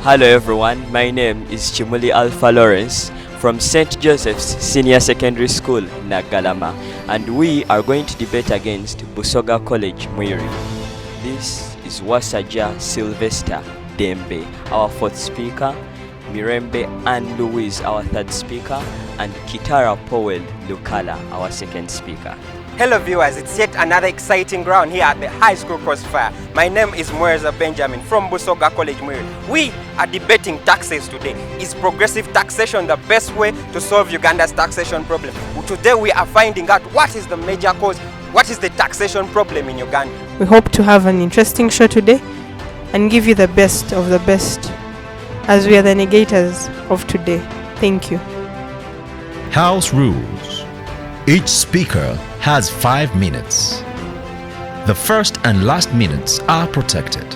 Hello everyone, my name is Chimuli Alpha Lawrence from St. Joseph's Senior Secondary School, Naggalama, and we are going to debate against Busoga College, Mwiri. This is Wasaja Sylvester Dembe, our fourth speaker, Mirembe and Louise, our third speaker, and Kitara Powell Lukala, our second speaker. Hello viewers, it's yet another exciting round here at the High School Crossfire. My name is Mweza Benjamin from Busoga College, Mwiri. We are debating taxes today. Is progressive taxation the best way to solve Uganda's taxation problem? Today we are finding out what is the major cause, what is the taxation problem in Uganda. We hope to have an interesting show today and give you the best of the best as we are the negators of today. Thank you. House rules. Each speaker has 5 minutes. The first and last minutes are protected.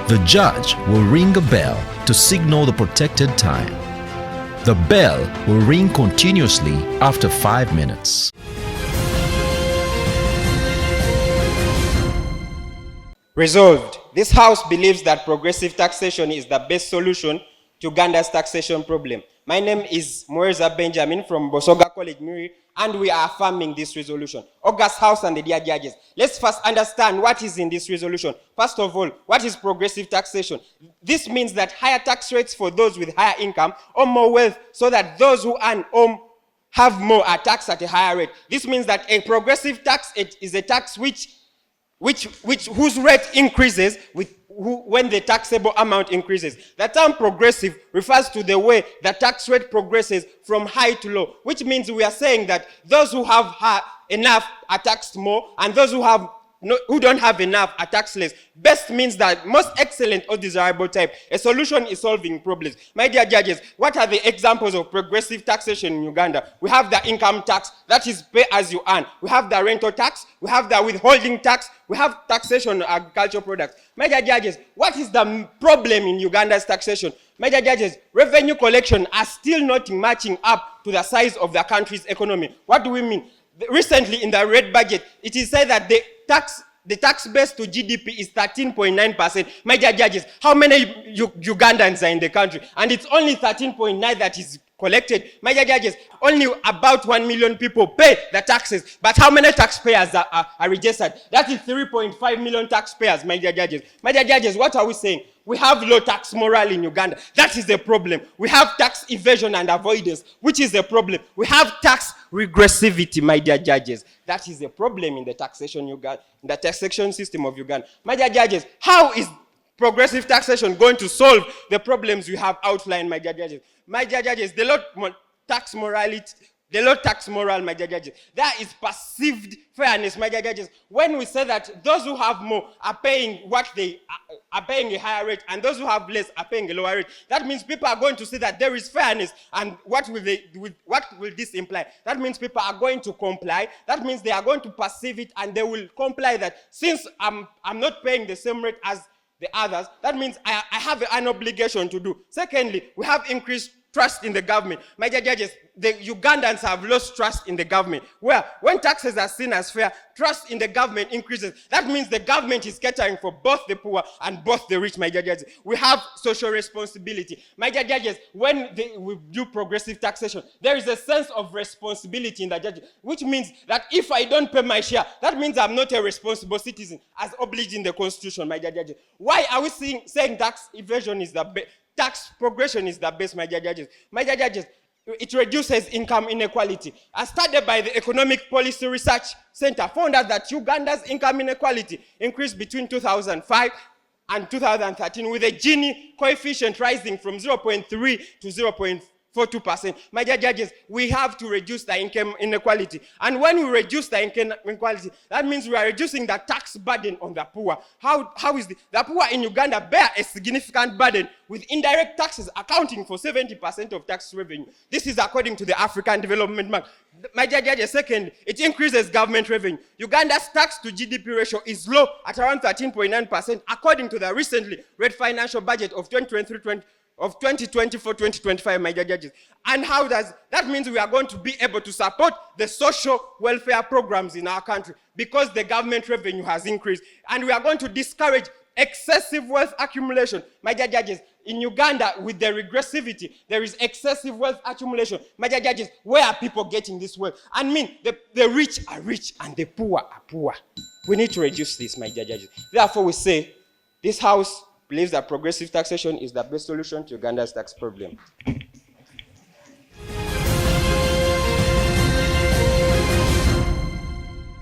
The judge will ring a bell to signal the protected time. The bell will ring continuously after 5 minutes. Resolved. This House believes that progressive taxation is the best solution to Uganda's taxation problem. My name is Mweza Benjamin from Busoga College, Mwiri, and we are affirming this resolution. August House and the dear judges, let's first understand what is in this resolution. First of all, what is progressive taxation? This means that higher tax rates for those with higher income or more wealth, so that those who earn or have more are taxed at a higher rate. This means that a progressive tax is a tax whose rate increases when the taxable amount increases. The term progressive refers to the way the tax rate progresses from high to low, which means we are saying that those who have enough are taxed more, and those who don't have enough are taxed less. Best means that most excellent or desirable type. A solution is solving problems. My dear judges, what are the examples of progressive taxation in Uganda? We have the income tax, that is pay as you earn. We have the rental tax, we have the withholding tax, we have taxation on agricultural products. My dear judges, what is the problem in Uganda's taxation? My dear judges, revenue collection are still not matching up to the size of the country's economy. What do we mean? Recently in the red budget, it is said that the tax base to GDP is 13.9%. My dear judges, how many Ugandans are in the country? And it's only 13.9 that is collected. My dear judges, only about 1 million people pay the taxes. But how many taxpayers are registered? That is 3.5 million taxpayers, my dear judges. My dear judges, what are we saying? We have low tax morale in Uganda. That is the problem. We have tax evasion and avoidance, which is the problem. We have tax regressivity, my dear judges. That is the problem in the taxation system of Uganda. My dear judges, how is progressive taxation going to solve the problems we have outlined, my dear judges? My dear judges, the low tax moral, my dear judges, there is perceived fairness, my dear judges. When we say that those who have more are paying what they are paying a higher rate, and those who have less are paying a lower rate, that means people are going to see that there is fairness. And what will this imply? That means people are going to comply. That means they are going to perceive it, and they will comply that since I'm not paying the same rate as the others, that means I have an obligation to do. Secondly, we have increased trust in the government. My dear judges, the Ugandans have lost trust in the government. Well, when taxes are seen as fair, trust in the government increases. That means the government is catering for both the poor and both the rich, my dear judges. We have social responsibility. My dear judges, when we do progressive taxation, there is a sense of responsibility in the judges, which means that if I don't pay my share, that means I'm not a responsible citizen, as obliged in the Constitution, my dear judges. Why are we saying tax evasion is the best? Tax progression is the best, my dear judges. My dear judges, it reduces income inequality. As studied by the Economic Policy Research Center, found out that Uganda's income inequality increased between 2005 and 2013, with the Gini coefficient rising from 0.3 to 0.42%. My dear judges, we have to reduce the income inequality. And when we reduce the income inequality, that means we are reducing the tax burden on the poor. How is the poor in Uganda bear a significant burden, with indirect taxes accounting for 70% of tax revenue. This is according to the African Development Bank. My dear judges, second, it increases government revenue. Uganda's tax to GDP ratio is low at around 13.9%, according to the recently read financial budget of 2024-2025, my dear judges. And how does that means we are going to be able to support the social welfare programs in our country, because the government revenue has increased, and we are going to discourage excessive wealth accumulation. My dear judges, in Uganda, with the regressivity, there is excessive wealth accumulation. My dear judges, where are people getting this wealth? I mean, the rich are rich and the poor are poor. We need to reduce this, my dear judges. Therefore, we say, this house believes that progressive taxation is the best solution to Uganda's tax problem.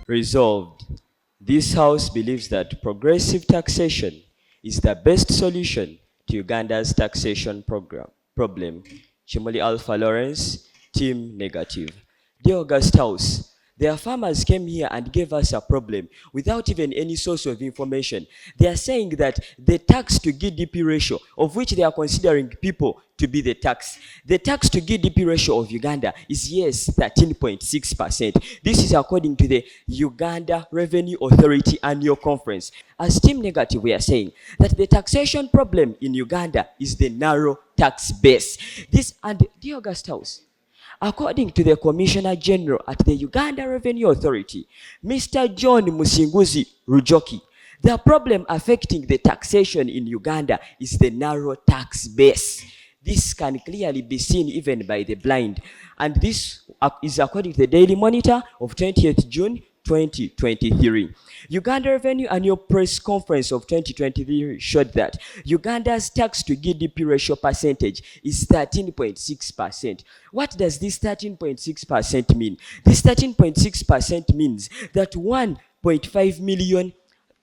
Resolved. This house believes that progressive taxation is the best solution to Uganda's taxation problem. Chimoli Alpha Lawrence, Team Negative. Dear August House, their farmers came here and gave us a problem without even any source of information. They are saying that the tax to GDP ratio, of which they are considering people to be the tax to GDP ratio of Uganda is, yes, 13.6%. This is according to the Uganda Revenue Authority Annual Conference. As Team Negative, we are saying that the taxation problem in Uganda is the narrow tax base. This, and dear August House, according to the Commissioner General at the Uganda Revenue Authority, Mr. John Musinguzi Rujoki, the problem affecting the taxation in Uganda is the narrow tax base. This can clearly be seen even by the blind. And this is according to the Daily Monitor of 20th June 2023. Uganda Revenue Annual Press Conference of 2023 showed that Uganda's tax to GDP ratio percentage is 13.6%. What does this 13.6% mean? This 13.6% means that 1.5 million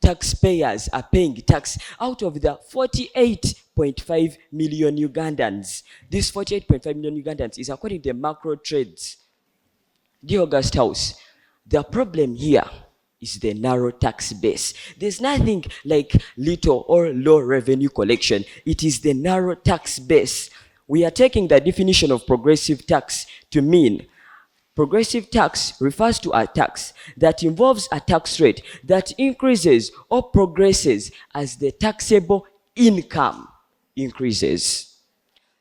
taxpayers are paying tax out of the 48.5 million Ugandans. This 48.5 million Ugandans is according to the macro trades. Dear August House, the problem here is the narrow tax base. There's nothing like little or low revenue collection. It is the narrow tax base. We are taking the definition of progressive tax to mean progressive tax refers to a tax that involves a tax rate that increases or progresses as the taxable income increases.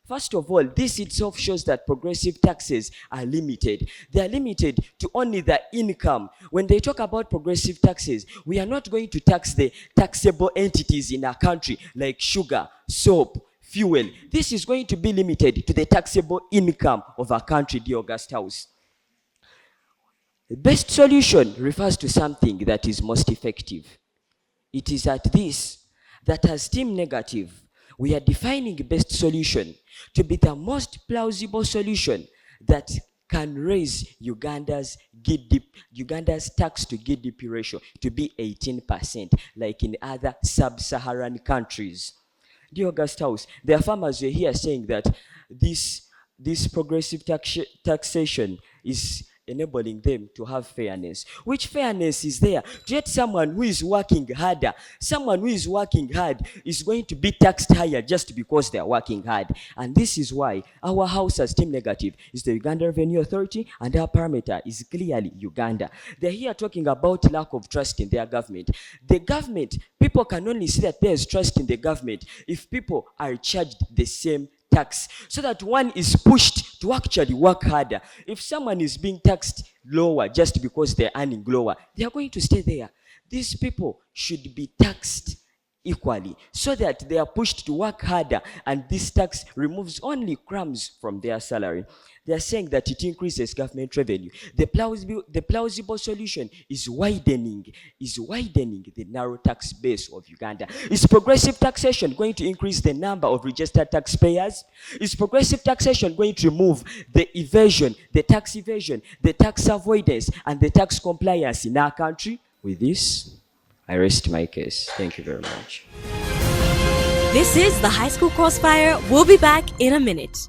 First of all, this itself shows that progressive taxes are limited. They are limited to only the income. When they talk about progressive taxes, we are not going to tax the taxable entities in our country like sugar, soap, fuel. This is going to be limited to the taxable income of our country, dear August House. The best solution refers to something that is most effective. It is at this that as Team Negative, we are defining best solution to be the most plausible solution that can raise Uganda's tax to GDP ratio to be 18%, like in other sub-Saharan countries. Dear August House, there are farmers who are here saying that this progressive taxation is enabling them to have fairness. Which fairness is there? Yet someone who is working harder, someone who is working hard is going to be taxed higher just because they are working hard. And this is why our house as Team Negative is the Uganda Revenue Authority, and our parameter is clearly Uganda. They're here talking about lack of trust in their government. The government, people can only see that there is trust in the government if people are charged the same tax, so that one is pushed to actually work harder. If someone is being taxed lower just because they're earning lower, they are going to stay there. These people should be taxed equally so that they are pushed to work harder, and this tax removes only crumbs from their salary. They are saying that it increases government revenue. The plausible solution is widening the narrow tax base of Uganda. Is progressive taxation going to increase the number of registered taxpayers? Is progressive taxation going to remove the evasion, the tax avoidance, and the tax compliance in our country? With this, I rest my case. Thank you very much. This is the High School Crossfire. We'll be back in a minute.